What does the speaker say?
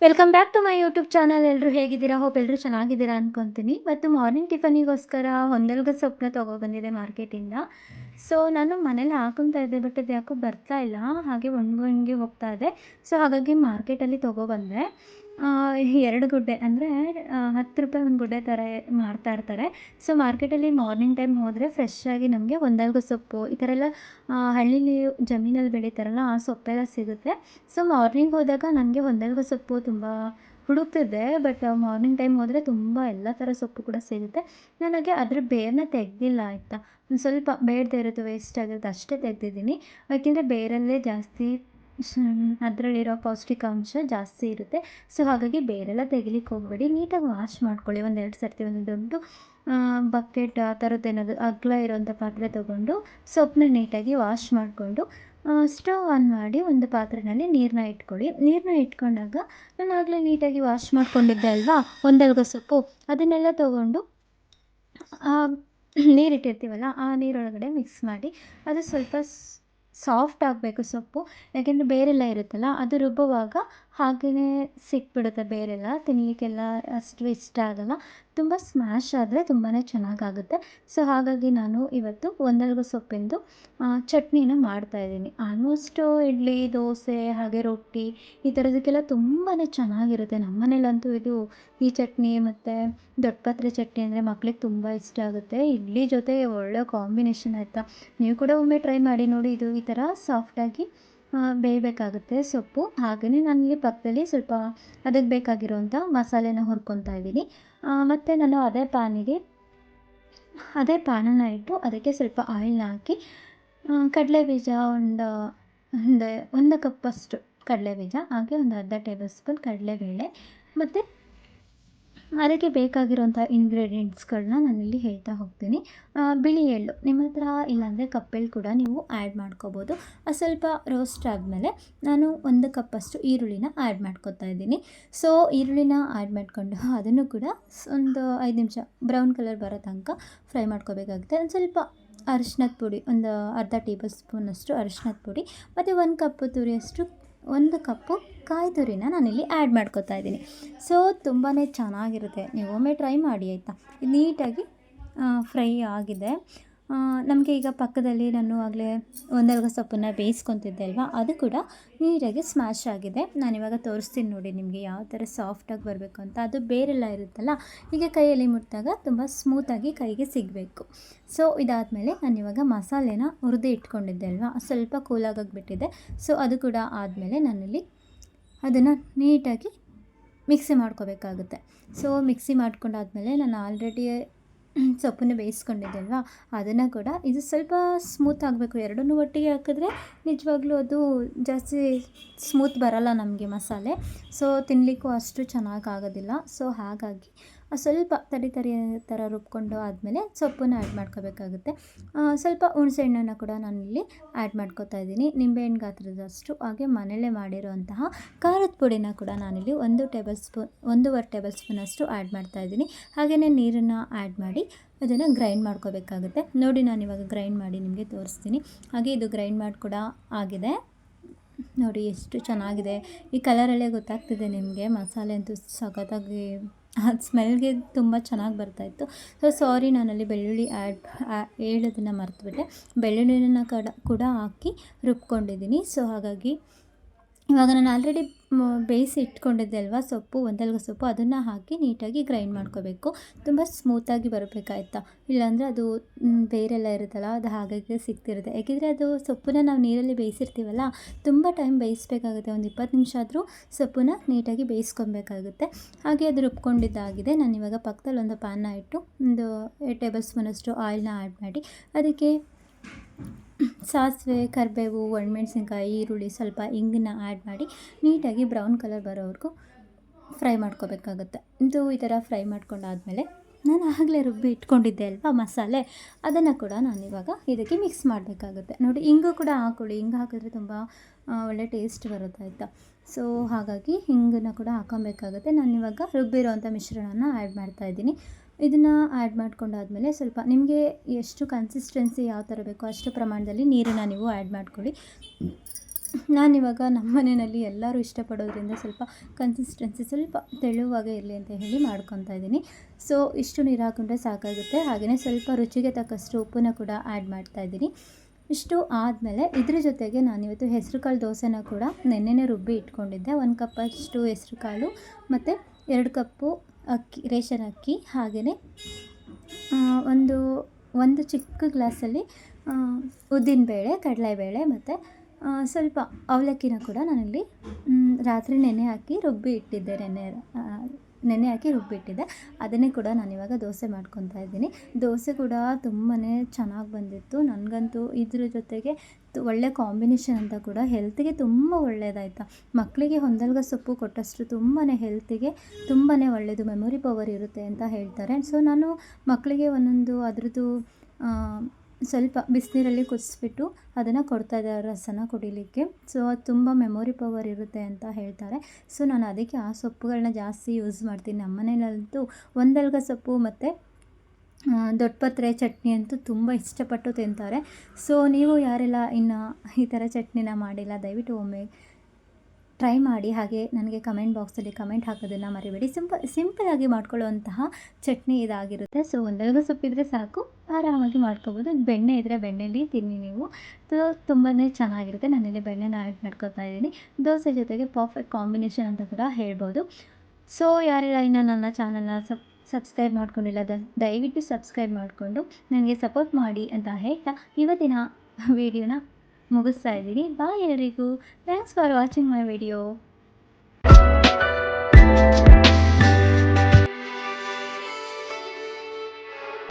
Welcome back to my YouTube channel. ಎಲ್ಲರೂ ಹೇಗಿದ್ದೀರಾ? Hope ಎಲ್ಲರೂ ಚೆನ್ನಾಗಿದ್ದೀರಾ ಅನ್ಕೊತೀನಿ. ಇವತ್ತು ಮಾರ್ನಿಂಗ್ ಟಿಫನಿಗೋಸ್ಕರ ಹೊಂದಲ್ಗ ಸೊಪ್ಪನ್ನ ತೊಗೊಬಂದಿದ್ದೆ ಮಾರ್ಕೆಟಿಂದ. ಸೊ ನಾನು ಮನೇಲಿ ಹಾಕೊತಾ ಇದ್ದೆ, ಬಟ್ ಅದು ಯಾಕೋ ಬರ್ತಾ ಇಲ್ಲ. ಹಾಗೆ ಒಣಗಿ ಹೋಗ್ತಾ ಇದೆ. ಸೊ ಹಾಗಾಗಿ ಮಾರ್ಕೆಟಲ್ಲಿ ತೊಗೊಬಂದೆ. 2 ಗುಡ್ಡೆ ಅಂದರೆ ₹10 ಒಂದು ಗುಡ್ಡೆ ಥರ ಮಾರ್ತಾ ಇರ್ತಾರೆ. ಸೊ ಮಾರ್ಕೆಟಲ್ಲಿ ಮಾರ್ನಿಂಗ್ ಟೈಮ್ ಹೋದರೆ ಫ್ರೆಶ್ಶಾಗಿ ನಮಗೆ ಹೊಂದಲ್ಗ ಸೊಪ್ಪು ಈ ಥರ ಎಲ್ಲ ಹಳ್ಳೀಲಿ ಜಮೀನಲ್ಲಿ ಬೆಳೀತಾರಲ್ಲ ಆ ಸೊಪ್ಪೆಲ್ಲ ಸಿಗುತ್ತೆ. ಸೊ ಮಾರ್ನಿಂಗ್ ಹೋದಾಗ ನನಗೆ ಹೊಂದಲ್ಗ ಸೊಪ್ಪು ತುಂಬ ಹುಡುಕ್ತಿದ್ದೆ, ಬಟ್ ಮಾರ್ನಿಂಗ್ ಟೈಮ್ ಹೋದರೆ ತುಂಬ ಎಲ್ಲ ಥರ ಸೊಪ್ಪು ಕೂಡ ಸಿಗುತ್ತೆ. ನನಗೆ ಅದ್ರ ಬೇರನ್ನ ತೆಗೆದಿಲ್ಲ ಆಯಿತಾ. ಒಂದು ಸ್ವಲ್ಪ ಬೇಡದೇ ಇರೋದು ವೇಸ್ಟ್ ಆಗಿರೋದು ಅಷ್ಟೇ ತೆಗೆದಿದ್ದೀನಿ. ಯಾಕೆಂದರೆ ಬೇರಲ್ಲೇ ಜಾಸ್ತಿ ಅದರಲ್ಲಿರೋ ಪೌಷ್ಟಿಕಾಂಶ ಜಾಸ್ತಿ ಇರುತ್ತೆ. ಸೊ ಹಾಗಾಗಿ ಬೇರೆಲ್ಲ ತೆಗಿಲಿಕ್ಕೆ ಹೋಗಬೇಡಿ. ನೀಟಾಗಿ ವಾಶ್ ಮಾಡ್ಕೊಳ್ಳಿ. 1-2 ಸರ್ತಿ ಒಂದು ದೊಡ್ಡ ಬಕೆಟ್ ಆ ಥರದ್ದೇನಾದ್ರು ಅಗಲ ಇರೋಂಥ ಪಾತ್ರೆ ತೊಗೊಂಡು ಸೊಪ್ಪನ್ನ ನೀಟಾಗಿ ವಾಶ್ ಮಾಡಿಕೊಂಡು ಸ್ಟವ್ ಆನ್ ಮಾಡಿ ಒಂದು ಪಾತ್ರೆಯಲ್ಲಿ ನೀರನ್ನ ಇಟ್ಕೊಳ್ಳಿ. ನೀರನ್ನ ಇಟ್ಕೊಂಡಾಗ ನಾನು ಆಗಲೇ ನೀಟಾಗಿ ವಾಶ್ ಮಾಡ್ಕೊಂಡಿದ್ದೆ ಅಲ್ವಾ ಹೊಂದಲ್ಗ ಸೊಪ್ಪು, ಅದನ್ನೆಲ್ಲ ತೊಗೊಂಡು ನೀರಿಟ್ಟಿರ್ತೀವಲ್ಲ ಆ ನೀರೊಳಗಡೆ ಮಿಕ್ಸ್ ಮಾಡಿ ಅದು ಸ್ವಲ್ಪ ಸಾಫ್ಟ್ ಆಗಬೇಕು ಸೊಪ್ಪು. ಯಾಕೆಂದರೆ ಬೇರೆಲ್ಲ ಇರುತ್ತಲ್ಲ ಅದು ರುಬ್ಬುವಾಗ ಹಾಗೆಯೇ ಸಿಕ್ಬಿಡುತ್ತೆ. ಬೇರೆಲ್ಲ ತಿನ್ನಲಿಕ್ಕೆಲ್ಲ ಅಷ್ಟು ಇಷ್ಟ ಆಗಲ್ಲ. ತುಂಬ ಸ್ಮ್ಯಾಶ್ ಆದರೆ ತುಂಬಾ ಚೆನ್ನಾಗಾಗುತ್ತೆ. ಸೊ ಹಾಗಾಗಿ ನಾನು ಇವತ್ತು ಹೊಂದಲ್ಗ ಸೊಪ್ಪಿಂದು ಚಟ್ನಿನ ಮಾಡ್ತಾಯಿದ್ದೀನಿ. ಆಲ್ಮೋಸ್ಟು ಇಡ್ಲಿ, ದೋಸೆ ಹಾಗೆ ರೊಟ್ಟಿ ಈ ಥರದಕ್ಕೆಲ್ಲ ತುಂಬಾ ಚೆನ್ನಾಗಿರುತ್ತೆ. ನಮ್ಮ ಮನೇಲಂತೂ ಈ ಚಟ್ನಿ ಮತ್ತು ದೊಡ್ಡ ಪತ್ರೆ ಚಟ್ನಿ ಅಂದರೆ ಮಕ್ಳಿಗೆ ತುಂಬ ಇಷ್ಟ ಆಗುತ್ತೆ. ಇಡ್ಲಿ ಜೊತೆ ಒಳ್ಳೆ ಕಾಂಬಿನೇಷನ್ ಆಯಿತಾ. ನೀವು ಕೂಡ ಒಮ್ಮೆ ಟ್ರೈ ಮಾಡಿ ನೋಡಿ. ಇದು ಈ ಥರ ಸಾಫ್ಟಾಗಿ ಬೇಯಬೇಕಾಗುತ್ತೆ ಸೊಪ್ಪು. ಹಾಗೆಯೇ ನಾನಿಲ್ಲಿ ಪಕ್ಕದಲ್ಲಿ ಸ್ವಲ್ಪ ಅದಕ್ಕೆ ಬೇಕಾಗಿರೋಂಥ ಮಸಾಲೆನ ಹುರ್ಕೊತಾ ಇದ್ದೀನಿ. ಮತ್ತು ನಾನು ಅದೇ ಪ್ಯಾನನ್ನು ಇಟ್ಟು ಅದಕ್ಕೆ ಸ್ವಲ್ಪ ಆಯಿಲ್ನ ಹಾಕಿ ಕಡಲೆಬೀಜ ಒಂದು ಕಪ್ಪಷ್ಟು ಕಡಲೆಬೀಜ, ಹಾಗೆ ಒಂದು ಅರ್ಧ ಟೇಬಲ್ ಸ್ಪೂನ್ ಕಡಲೆಬೇಳೆ ಮತ್ತು ಅದಕ್ಕೆ ಬೇಕಾಗಿರೋಂಥ ಇಂಗ್ರೀಡಿಯೆಂಟ್ಸ್ಗಳನ್ನ ನಾನಿಲ್ಲಿ ಹೇಳ್ತಾ ಹೋಗ್ತೀನಿ. ಬಿಳಿ ಎಳ್ಳು ನಿಮ್ಮ ಹತ್ರ ಇಲ್ಲಾಂದರೆ ಕಪ್ಪೆಳ್ಳು ಕೂಡ ನೀವು ಆ್ಯಡ್ ಮಾಡ್ಕೋಬೋದು. ಸ್ವಲ್ಪ ರೋಸ್ಟ್ ಆದಮೇಲೆ ನಾನು 1 ಕಪ್ಪಷ್ಟು ಈರುಳ್ಳಿನ ಆ್ಯಡ್ ಮಾಡ್ಕೊತಾ ಇದ್ದೀನಿ. ಸೊ ಈರುಳ್ಳಿನ ಆ್ಯಡ್ ಮಾಡಿಕೊಂಡು ಅದನ್ನು ಕೂಡ ಒಂದು 5 ನಿಮಿಷ ಬ್ರೌನ್ ಕಲರ್ ಬರೋ ತನಕ ಫ್ರೈ ಮಾಡ್ಕೋಬೇಕಾಗುತ್ತೆ. ಒಂದು ಸ್ವಲ್ಪ ಅರಿಶಿನದ ಪುಡಿ, ಒಂದು ಅರ್ಧ ಟೇಬಲ್ ಸ್ಪೂನಷ್ಟು ಅರಿಶಿನದ ಪುಡಿ ಮತ್ತು 1 ಕಪ್ಪು ಕಾಯಿ ತುರಿನ ನಾನಿಲ್ಲಿ ಆ್ಯಡ್ ಮಾಡ್ಕೊತಾ ಇದ್ದೀನಿ. ಸೊ ತುಂಬಾ ಚೆನ್ನಾಗಿರುತ್ತೆ. ನೀವು ಒಮ್ಮೆ ಟ್ರೈ ಮಾಡಿ ಆಯಿತಾ. ನೀಟಾಗಿ ಫ್ರೈ ಆಗಿದೆ. ನಮಗೆ ಈಗ ಪಕ್ಕದಲ್ಲಿ ನಾನು ಆಗಲೇ ಹೊಂದಲ್ಗ ಸೊಪ್ಪನ್ನು ಬೇಯಿಸ್ಕೊತಿದ್ದೆ ಅಲ್ವಾ, ಅದು ಕೂಡ ನೀಟಾಗಿ ಸ್ಮ್ಯಾಶ್ ಆಗಿದೆ. ನಾನಿವಾಗ ತೋರಿಸ್ತೀನಿ ನೋಡಿ ನಿಮಗೆ ಯಾವ ಥರ ಸಾಫ್ಟಾಗಿ ಬರಬೇಕು ಅಂತ. ಅದು ಬೇರೆಲ್ಲ ಇರುತ್ತಲ್ಲ, ಹೀಗೆ ಕೈಯಲ್ಲಿ ಮುಟ್ಟಿದಾಗ ತುಂಬ ಸ್ಮೂತಾಗಿ ಕೈಗೆ ಸಿಗಬೇಕು. ಸೊ ಇದಾದಮೇಲೆ ನಾನಿವಾಗ ಮಸಾಲೆನ ಹುರಿದು ಇಟ್ಕೊಂಡಿದ್ದೆ ಅಲ್ವಾ, ಸ್ವಲ್ಪ ಕೂಲಾಗೋಗ್ಬಿಟ್ಟಿದೆ. ಸೊ ಅದು ಕೂಡ ಆದಮೇಲೆ ನಾನಿಲ್ಲಿ ಅದನ್ನು ನೀಟಾಗಿ ಮಿಕ್ಸಿ ಮಾಡ್ಕೋಬೇಕಾಗುತ್ತೆ. ಸೊ ಮಿಕ್ಸಿ ಮಾಡ್ಕೊಂಡಾದ್ಮೇಲೆ ನಾನು ಆಲ್ರೆಡಿ ಸೊಪ್ಪನ್ನು ಬೇಯಿಸ್ಕೊಂಡಿದ್ದೆ ಅಲ್ವಾ, ಅದನ್ನು ಕೂಡ ಇದು ಸ್ವಲ್ಪ ಸ್ಮೂತ್ ಆಗಬೇಕು. ಎರಡನ್ನೂ ಒಟ್ಟಿಗೆ ಹಾಕಿದ್ರೆ ನಿಜವಾಗ್ಲೂ ಅದು ಜಾಸ್ತಿ ಸ್ಮೂತ್ ಬರೋಲ್ಲ ನಮಗೆ ಮಸಾಲೆ. ಸೊ ತಿನ್ನಲಿಕ್ಕೂ ಅಷ್ಟು ಚೆನ್ನಾಗಾಗೋದಿಲ್ಲ. ಸೊ ಹಾಗಾಗಿ ಸ್ವಲ್ಪ ತರಿ ಥರ ರುಬ್ಕೊಂಡು ಆದಮೇಲೆ ಸೊಪ್ಪನ್ನು ಆ್ಯಡ್ ಮಾಡ್ಕೋಬೇಕಾಗುತ್ತೆ. ಸ್ವಲ್ಪ ಹುಣಸೆಹಣ್ಣನ್ನು ಕೂಡ ನಾನಿಲ್ಲಿ ಆ್ಯಡ್ ಮಾಡ್ಕೋತಾ ಇದ್ದೀನಿ, ನಿಂಬೆಹಣ್ಣು ಗಾತ್ರದಷ್ಟು. ಹಾಗೆ ಮನೆಯಲ್ಲೇ ಮಾಡಿರೋಂತಹ ಖಾರದ ಪುಡಿನ ಕೂಡ ನಾನಿಲ್ಲಿ 1.5 ಟೇಬಲ್ ಸ್ಪೂನಷ್ಟು ಆ್ಯಡ್ ಮಾಡ್ತಾಯಿದ್ದೀನಿ. ಹಾಗೆಯೇ ನೀರನ್ನು ಆ್ಯಡ್ ಮಾಡಿ ಅದನ್ನು ಗ್ರೈಂಡ್ ಮಾಡ್ಕೋಬೇಕಾಗುತ್ತೆ. ನೋಡಿ ನಾನಿವಾಗ ಗ್ರೈಂಡ್ ಮಾಡಿ ನಿಮಗೆ ತೋರಿಸ್ತೀನಿ. ಹಾಗೆ ಇದು ಗ್ರೈಂಡ್ ಮಾಡಿ ಕೂಡ ಆಗಿದೆ. ನೋಡಿ ಎಷ್ಟು ಚೆನ್ನಾಗಿದೆ. ಈ ಕಲರಲ್ಲೇ ಗೊತ್ತಾಗ್ತಿದೆ ನಿಮಗೆ. ಮಸಾಲೆ ಅಂತೂ ಸಖತ್ತಾಗಿ ಅದು ಸ್ಮೆಲ್ಗೆ ತುಂಬ ಚೆನ್ನಾಗಿ ಬರ್ತಾಯಿತ್ತು. ಸೊ ಸಾರಿ, ನಾನಲ್ಲಿ ಬೆಳ್ಳುಳ್ಳಿ ಹೇಳೋದನ್ನು ಮರೆತುಬಿಟ್ಟೆ. ಬೆಳ್ಳುಳ್ಳಿನ ಕೂಡ ಹಾಕಿ ರುಬ್ಕೊಂಡಿದ್ದೀನಿ. ಸೊ ಹಾಗಾಗಿ ಇವಾಗ ನಾನು ಆಲ್ರೆಡಿ ಬೇಯಿಸಿ ಇಟ್ಕೊಂಡಿದ್ದೆ ಅಲ್ವಾ ಸೊಪ್ಪು, ಹೊಂದಲ್ಗ ಸೊಪ್ಪು, ಅದನ್ನು ಹಾಕಿ ನೀಟಾಗಿ ಗ್ರೈಂಡ್ ಮಾಡ್ಕೋಬೇಕು. ತುಂಬ ಸ್ಮೂತಾಗಿ ಬರಬೇಕಾಯ್ತಾ, ಇಲ್ಲಾಂದರೆ ಅದು ಬೇರೆಲ್ಲ ಇರುತ್ತಲ್ಲ ಅದು ಹಾಗಾಗಿ ಸಿಗ್ತಿರುತ್ತೆ. ಯಾಕೆಂದರೆ ಅದು ಸೊಪ್ಪನ್ನ ನಾವು ನೀರಲ್ಲಿ ಬೇಯಿಸಿರ್ತೀವಲ್ಲ, ತುಂಬ ಟೈಮ್ ಬೇಯಿಸಬೇಕಾಗುತ್ತೆ. ಒಂದು 20 ನಿಮಿಷ ಆದರೂ ಸೊಪ್ಪನ್ನ ನೀಟಾಗಿ ಬೇಯಿಸ್ಕೊಬೇಕಾಗುತ್ತೆ. ಹಾಗೆ ಅದು ರುಬ್ಕೊಂಡಿದ್ದಾಗಿದೆ. ನಾನಿವಾಗ ಪಕ್ಕದಲ್ಲಿ ಒಂದು ಪ್ಯಾನ್ನ ಇಟ್ಟು ಒಂದು 2 ಟೇಬಲ್ ಸ್ಪೂನಷ್ಟು ಆಯಿಲ್ನ ಆ್ಯಡ್ ಮಾಡಿ ಅದಕ್ಕೆ ಸಾಸಿವೆ, ಕರಿಬೇವು, ಒಣಮೆಣಸಿನ್ಕಾಯಿ, ಈರುಳ್ಳಿ, ಸ್ವಲ್ಪ ಇಂಗನ್ನ ಆ್ಯಡ್ ಮಾಡಿ ನೀಟಾಗಿ ಬ್ರೌನ್ ಕಲರ್ ಬರೋವರೆಗೂ ಫ್ರೈ ಮಾಡ್ಕೋಬೇಕಾಗುತ್ತೆ. ಇದು ಈ ಥರ ಫ್ರೈ ಮಾಡ್ಕೊಂಡಾದಮೇಲೆ ನಾನು ಆಗಲೇ ರುಬ್ಬಿ ಇಟ್ಕೊಂಡಿದ್ದೆ ಅಲ್ವಾ ಮಸಾಲೆ, ಅದನ್ನು ಕೂಡ ನಾನಿವಾಗ ಇದಕ್ಕೆ ಮಿಕ್ಸ್ ಮಾಡಬೇಕಾಗುತ್ತೆ. ನೋಡಿ, ಇಂಗು ಕೂಡ ಹಾಕ್ಕೊಳ್ಳಿ. ಹಿಂಗೆ ಹಾಕಿದ್ರೆ ತುಂಬ ಒಳ್ಳೆ ಟೇಸ್ಟ್ ಬರುತ್ತೆ ಆಯಿತಾ. ಸೊ ಹಾಗಾಗಿ ಹಿಂಗನ್ನು ಕೂಡ ಹಾಕೊಬೇಕಾಗುತ್ತೆ. ನಾನಿವಾಗ ರುಬ್ಬಿರೋವಂಥ ಮಿಶ್ರಣನ ಆ್ಯಡ್ ಮಾಡ್ತಾಯಿದ್ದೀನಿ. ಇದನ್ನು ಆ್ಯಡ್ ಮಾಡ್ಕೊಂಡಾದಮೇಲೆ ಸ್ವಲ್ಪ ನಿಮಗೆ ಎಷ್ಟು ಕನ್ಸಿಸ್ಟೆನ್ಸಿ ಯಾವ ಥರ ಬೇಕೋ ಅಷ್ಟು ಪ್ರಮಾಣದಲ್ಲಿ ನೀರನ್ನು ನೀವು ಆ್ಯಡ್ ಮಾಡ್ಕೊಳ್ಳಿ. ನಾನಿವಾಗ ನಮ್ಮ ಮನೆಯಲ್ಲಿ ಎಲ್ಲರೂ ಇಷ್ಟಪಡೋದ್ರಿಂದ ಸ್ವಲ್ಪ ಕನ್ಸಿಸ್ಟೆನ್ಸಿ ಸ್ವಲ್ಪ ತೆಳುವಾಗೇ ಇರಲಿ ಅಂತ ಹೇಳಿ ಮಾಡ್ಕೊತಾ ಇದ್ದೀನಿ. ಸೊ ಇಷ್ಟು ನೀರು ಹಾಕೊಂಡ್ರೆ ಸಾಕಾಗುತ್ತೆ. ಹಾಗೆಯೇ ಸ್ವಲ್ಪ ರುಚಿಗೆ ತಕ್ಕಷ್ಟು ಉಪ್ಪನ್ನ ಕೂಡ ಆ್ಯಡ್ ಮಾಡ್ತಾಯಿದ್ದೀನಿ. ಇಷ್ಟು ಆದಮೇಲೆ ಇದ್ರ ಜೊತೆಗೆ ನಾನಿವತ್ತು ಹೆಸರುಕಾಳು ದೋಸೆನ ಕೂಡ ನೆನ್ನೆನೇ ರುಬ್ಬಿ ಇಟ್ಕೊಂಡಿದ್ದೆ. 1 ಕಪ್ಪಷ್ಟು ಹೆಸರುಕಾಳು ಮತ್ತು 2 ಕಪ್ಪು ಅಕ್ಕಿ, ರೇಷನ್ ಅಕ್ಕಿ, ಹಾಗೆಯೇ ಒಂದು ಒಂದು ಚಿಕ್ಕ ಗ್ಲಾಸಲ್ಲಿ ಉದ್ದಿನಬೇಳೆ, ಕಡಲೆಬೇಳೆ ಮತ್ತು ಸ್ವಲ್ಪ ಅವಲಕ್ಕಿನ ಕೂಡ ನಾನಿಲ್ಲಿ ರಾತ್ರಿ ನೆನೆ ಹಾಕಿ ರುಬ್ಬಿ ಇಟ್ಟಿದ್ದೆ. ನೆನೆ ಹಾಕಿ ರುಬ್ಬಿಟ್ಟಿದ್ದೆ. ಅದನ್ನೇ ಕೂಡ ನಾನಿವಾಗ ದೋಸೆ ಮಾಡ್ಕೊತಾ ಇದ್ದೀನಿ. ದೋಸೆ ಕೂಡ ತುಂಬಾ ಚೆನ್ನಾಗಿ ಬಂದಿತ್ತು. ನನಗಂತೂ ಇದ್ರ ಜೊತೆಗೆ ಒಳ್ಳೆ ಕಾಂಬಿನೇಷನ್ ಅಂತ ಕೂಡ, ಹೆಲ್ತಿಗೆ ತುಂಬ ಒಳ್ಳೆಯದಾಯ್ತಾ. ಮಕ್ಕಳಿಗೆ ಹೊಂದಲ್ಗ ಸೊಪ್ಪು ಕೊಟ್ಟಷ್ಟು ತುಂಬಾ ಹೆಲ್ತಿಗೆ ತುಂಬಾ ಒಳ್ಳೆಯದು, ಮೆಮೊರಿ ಪವರ್ ಇರುತ್ತೆ ಅಂತ ಹೇಳ್ತಾರೆ. ಸೊ ನಾನು ಮಕ್ಕಳಿಗೆ ಒಂದೊಂದು ಅದರದ್ದು ಸ್ವಲ್ಪ ಬಿಸಿನೀರಲ್ಲಿ ಕುದಿಸ್ಬಿಟ್ಟು ಅದನ್ನು ಕೊಡ್ತಾಯಿದ್ದೆ, ರಸನ ಕುಡಿಲಿಕ್ಕೆ. ಸೊ ಅದು ತುಂಬ ಮೆಮೊರಿ ಪವರ್ ಇರುತ್ತೆ ಅಂತ ಹೇಳ್ತಾರೆ. ಸೊ ನಾನು ಅದಕ್ಕೆ ಆ ಸೊಪ್ಪುಗಳನ್ನ ಜಾಸ್ತಿ ಯೂಸ್ ಮಾಡ್ತೀನಿ. ನಮ್ಮ ಮನೇಲಂತೂ ಒಂದಲ್ಗ ಸೊಪ್ಪು ಮತ್ತು ದೊಡ್ಡಪತ್ರೆ ಚಟ್ನಿ ಅಂತೂ ತುಂಬ ಇಷ್ಟಪಟ್ಟು ತಿಂತಾರೆ. ಸೊ ನೀವು ಯಾರೆಲ್ಲ ಇನ್ನು ಈ ಥರ ಚಟ್ನಿನ ಮಾಡಿಲ್ಲ, ದಯವಿಟ್ಟು ಒಮ್ಮೆ ಟ್ರೈ ಮಾಡಿ. ಹಾಗೆ ನನಗೆ ಕಮೆಂಟ್ ಬಾಕ್ಸಲ್ಲಿ ಕಮೆಂಟ್ ಹಾಕೋದನ್ನು ಮರಿಬೇಡಿ. ಸಿಂಪಲಾಗಿ ಮಾಡ್ಕೊಳ್ಳುವಂತಹ ಚಟ್ನಿ ಇದಾಗಿರುತ್ತೆ. ಸೊ ಒಂದೆರಡು ಸೊಪ್ಪಿದ್ರೆ ಸಾಕು, ಆರಾಮಾಗಿ ಮಾಡ್ಕೊಬೋದು. ಬೆಣ್ಣೆ ಇದ್ದರೆ ಬೆಣ್ಣೆಲಿ ತಿನ್ನಿ ನೀವು. ಸೊ ತುಂಬಾ ಚೆನ್ನಾಗಿರುತ್ತೆ. ನಾನಿಲ್ಲಿ ಬೆಣ್ಣೆನ ಆ್ಯಡ್ ಮಾಡ್ಕೊತಾ ಇದ್ದೀನಿ. ದೋಸೆ ಜೊತೆಗೆ ಪರ್ಫೆಕ್ಟ್ ಕಾಂಬಿನೇಷನ್ ಅಂತ ಕೂಡ ಹೇಳ್ಬೋದು. ಸೊ ಯಾರೆಲ್ಲ ಇನ್ನು ನನ್ನ ಚಾನಲ್ನ ಸಬ್ಸ್ಕ್ರೈಬ್ ಮಾಡ್ಕೊಂಡಿಲ್ಲ, ದಯವಿಟ್ಟು ಸಬ್ಸ್ಕ್ರೈಬ್ ಮಾಡಿಕೊಂಡು ನನಗೆ ಸಪೋರ್ಟ್ ಮಾಡಿ ಅಂತ ಹೇಳ್ತಾ ಇವತ್ತಿನ ವೀಡಿಯೋನ ಮುಗಿಸ್ತಾ ಇದ್ದೀನಿ. ಬಾಯ್ ಎಲ್ರಿಗೂ. Thanks for watching my video.